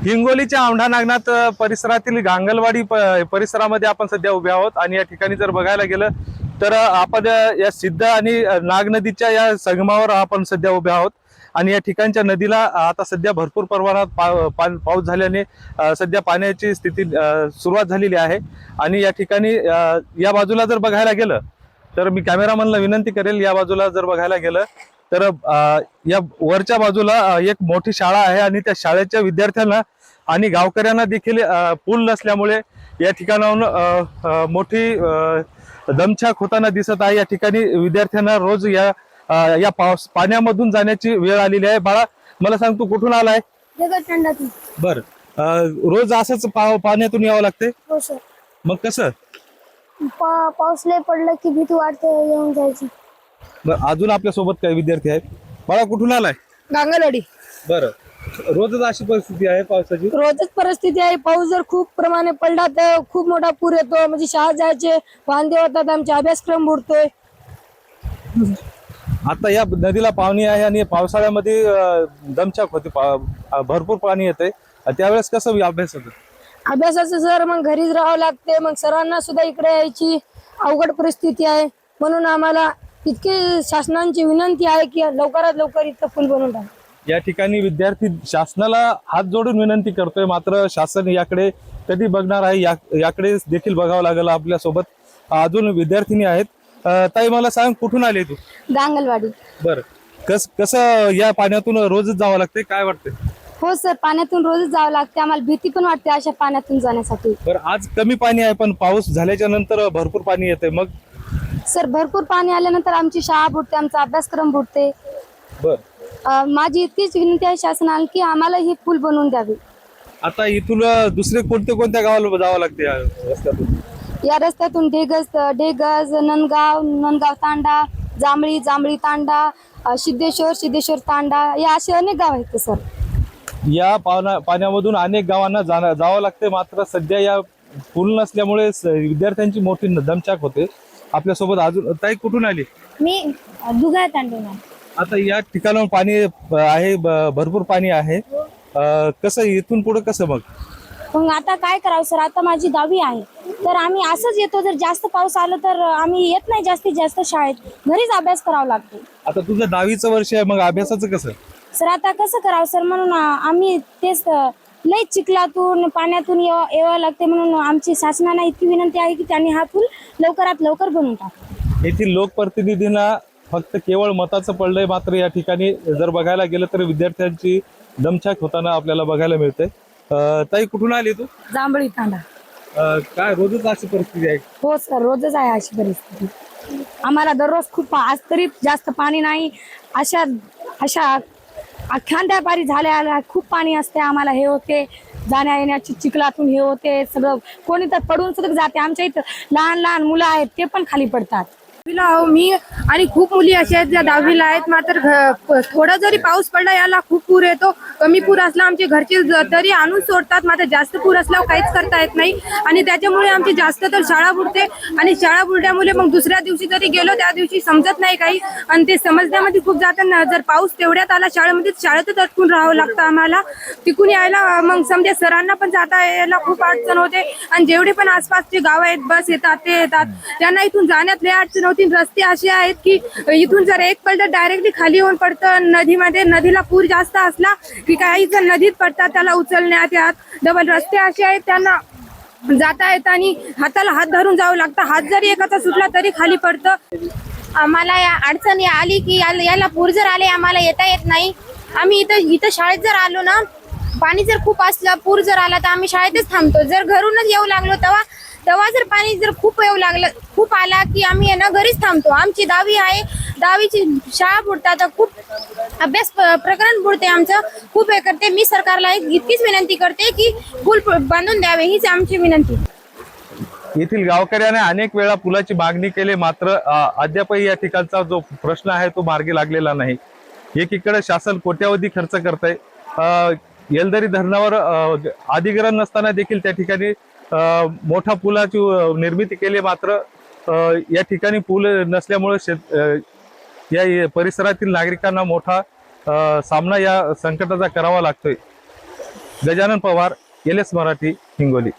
हिंगोलीच्या औंढा नागनाथ परिसरातील गांगलवाडी परिसरामध्ये आपण सध्या उभे आहोत आणि या ठिकाणी जर बघायला गेलं तर आपण या सिद्ध आणि नाग नदीच्या या संगमावर आपण सध्या उभे आहोत आणि या ठिकाणच्या नदीला आता सध्या भरपूर प्रमाणात पाऊस झाल्याने सध्या पाण्याची स्थिती सुरुवात झालेली आहे आणि या ठिकाणी या बाजूला जर बघायला गेलं तर मी कॅमेरामॅनला विनंती करेल, या बाजूला जर बघायला गेलं तर या वरच्या बाजूला एक मोठी शाळा आहे आणि त्या शाळेच्या विद्यार्थ्यांना आणि गावकऱ्यांना देखील पूल नसल्यामुळे या ठिकाणाहून मोठी दमछाक होताना दिसत आहे। या ठिकाणी विद्यार्थ्यांना रोज या पाण्यामधून जाण्याची वेळ आलेली आहे। बाळा, मला सांग, तू कुठून आलाय? बर, रोज असंच पाण्यातून यावं लागते? हो सर। मग कसं? पाऊस लय पडलं की भीती वाटते येऊन जायची। बर, अजून आपल्या सोबत काही विद्यार्थी आहेत? बाळा, कुठून आलाय? गांगलवाडी। बरं, रोजच अशी परिस्थिती आहे पावसाची? रोजच परिस्थिती आहे। पाऊस जर खूप प्रमाणे पडला तर खूप मोठा पूर येतो, म्हणजे शाळेत जायचे वांदे होतात, आमचे अभ्यासक्रम बुडतोय। आता या नदीला पाणी आहे आणि पावसाळ्यामध्ये दमछाक होते, भरपूर पाणी येते, त्यावेळेस कसं अभ्यास होतो? अभ्यासाचं सर मग घरीच राहावं लागते, मग सरांना सुद्धा इकडे यायची अवघड परिस्थिती आहे। म्हणून आम्हाला इतकी शासनाची विनंती आहे की लवकरात लवकर इथं पूल बनवून टाका। या ठिकाणी विद्यार्थी शासनाला हात जोडून विनंती करतोय, मात्र शासन याकडे कधी बघणार आहे याकडे देखील बघावं लागेल। आपल्या सोबत अजून विद्यार्थिनी आहेत। ताई, मला सांग, कुठून आले तू? गांगलवाडी। बर, कसं या पाण्यातून रोजच जावं लागते, काय वाटते? हो सर, पाण्यातून रोजच जावं लागते, आम्हाला भीती पण वाटते अशा पाण्यातून जाण्यासाठी। बर, आज कमी पाणी आहे पण पाऊस झाल्याच्या नंतर भरपूर पाणी येते, मग? सर, भरपूर पाणी आल्यानंतर आमची शाळा बुडते, आमचा अभ्यासक्रम बुडते। बर, माझी इतकीच विनंती आहे शासनाला की आम्हाला ही पूल बनवून द्यावी। आता इथून दुसरे कोणत्या गावाला जावं लागते या रस्त्यातून? या रस्त्यातून डेगज, नंदगाव तांडा, जांभळी तांडा, सिद्धेश्वर तांडा, या असे अनेक गाव आहेत सर। या पाण्यामधून अनेक गावांना जावं लागते, मात्र सध्या या पूल नसल्यामुळे विद्यार्थ्यांची मोठी दमछाक होते। आपल्यासोबत अजून ताई, कुठून आली? मी दुगाळ तांडून। आता या ठिकाणावर पाणी आहे, भरपूर पाणी आहे, कसं इथून पुढे कसं मग आता काय करावं सर? आता माझी 10वी आहे, तर आम्ही असंच येतो, जर जास्त पाऊस आला तर आम्ही येत नाही जास्तीत जास्त शाळेत, घरीच अभ्यास करावा लागतो। आता तुझं 10वीचं वर्ष आहे, मग अभ्यासाचं कसं? सर, आता कसं करावं सर? म्हणून आम्ही तेच लय चिखलातून पाण्यातून यावं लागते, म्हणून आमची शासनाला इतकी विनंती आहे की त्यांनी हा पूल लवकरात लवकर बनवून टाका। येथील लोकप्रतिनिधींना फक्त केवळ मताचं पडलंय, मात्र या ठिकाणी जर बघायला गेलं तर विद्यार्थ्यांची दमछाक होताना आपल्याला बघायला मिळते। ताई, कुठून आली तू? जांभळी तांडा। काय रोजच अशी परिस्थिती आहे? हो सर, रोजच आहे अशी परिस्थिती। आम्हाला दररोज खूप, आज तरी जास्त पाणी नाही, अशा खांद्यापारी झाल्या खूप पाणी असते, आम्हाला हे होते, जाण्या येण्याची चिखलातून हे होते सगळं, कोणी तर पडून सुद्धा जाते। आमच्या इथं लहान मुलं आहेत, ते पण खाली पडतात। मी आणि खूप मुली अशा आहेत ज्या 10वीला आहेत, मात्र थोडा जरी पाऊस पडला याला खूप पूर येतो। कमी पूर असला आमचे घरचे तरी आणून सोडतात, मात्र जास्त पूर असल्यावर काहीच करता येत नाही आणि त्याच्यामुळे आमची जास्त तर शाळा बुडते आणि शाळा बुडल्यामुळे मग दुसऱ्या दिवशी जरी गेलो त्या दिवशी समजत नाही काही, आणि ते समजण्यामध्ये खूप जाताना जर पाऊस तेवढ्यात आला शाळेतच अटकून राहावं लागतं आम्हाला। तिकून यायला मग समजा सरांना पण जाता यायला खूप अडचण होते आणि जेवढे पण आसपासचे गाव आहेत, बस येतात ते येतात, त्यांना इथून जाण्यात लय अडचण होती। रस्ते असे आहेत की इथून जर एक पलट डायरेक्टली खाली येऊन पडतं नदीमध्ये, नदीला पूर जास्त असला की काही जण नदीत पडतात, त्याला उचलण्यात यात डबल रस्ते असे आहेत, त्यांना जाता येत आणि हाताला हात धरून जावं लागतं, हात जरी एकाचा सुटला तरी खाली पडतं। आम्हाला या अडचण आली की याला पूर जर आले आम्हाला येता येत नाही। आम्ही इथं शाळेत जर आलो ना, पाणी जर खूप असलं, पूर जर आला तर आम्ही शाळेतच थांबतो। जर घरूनच येऊ लागलो तेव्हा जर पाणी जर खूप येऊ लागलं, खूप आला की आम्ही घरीच थांबतो। आमची 10वी आहे, 10वीची शाळा बुडतात, खूप अभ्यास प्रकरण बुडते आमचं, खूप हे करते। मी सरकारला इतकीच विनंती करते की पूल बांधून द्यावे, हीच आमची विनंती। येथील गावकऱ्याने अनेक वेळा पुलाची मागणी केली, मात्र अद्यापही या ठिकाणचा जो प्रश्न आहे तो मार्गी लागलेला नाही। एकीकडे शासन कोट्यावधी खर्च करतंय, येलदरी धरणावर अधिग्रहण नसताना देखील त्या ठिकाणी मोठा पुलाची निर्मिती केली, मात्र या ठिकाणी पूल नसल्यामुळे या परिसरातील नागरिकांना मोठा सामना या संकटाचा करावा लागतोय। गजानन पवार, LS मराठी, हिंगोली.